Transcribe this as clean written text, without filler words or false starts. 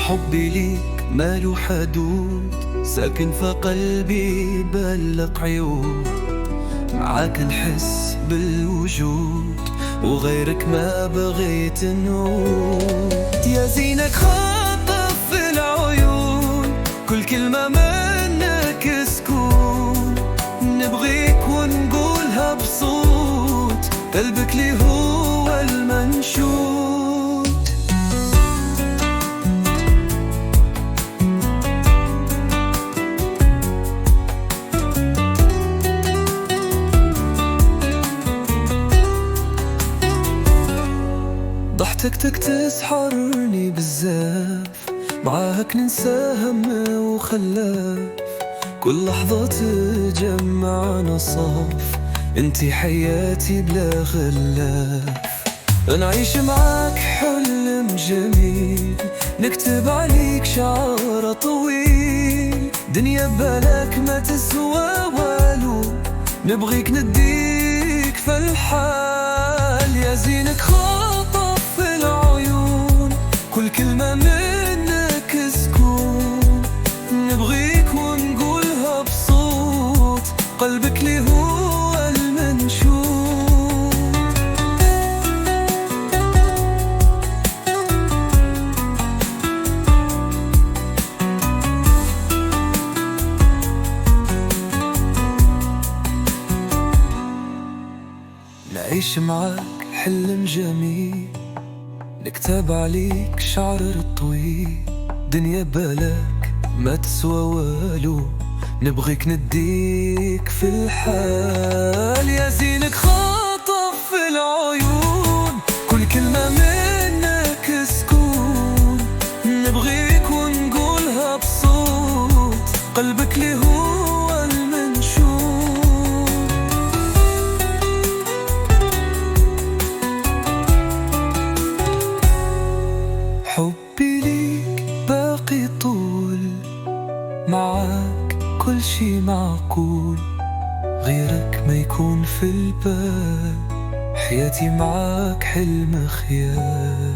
حبي ليك ماله حدود، ساكن في قلبي بلق عيود. معاك نحس بالوجود وغيرك ما بغيت نعود. يا زينك خاطف في العيون، كل كلمة منك سكون. نبغيك ونقولها بصوت، قلبك لي هو المنشود. ضحكتك تسحرني بزاف، معاك ننسى هم وخلاف. كل لحظة تجمعنا صاف، انتي حياتي بلا غلاف. نعيش معاك حلم جميل، نكتب عليك شعر طويل. دنيا ببالك ما تسوى والو، نبغيك نديك في الحال. يا زينك خاطف في العيون، كل كلمة منك سكون. نبغيك ونقولها بصوت، قلبك لي هو المنشود. نعيش معاك حلم جميل، نكتب عليك شعر طويل. دنيا بالك ما تسوى والو، نبغيك نديك في الحال. يا زينك خاطف في العيون، كل كلمة منك سكون. نبغيك ونقولها بصوت، قلبك لي هو المنشود. حبي ليك باقي طول، معاك كل شي معقول. غيرك ما يكون في البال، حياتي معاك حلم خيال.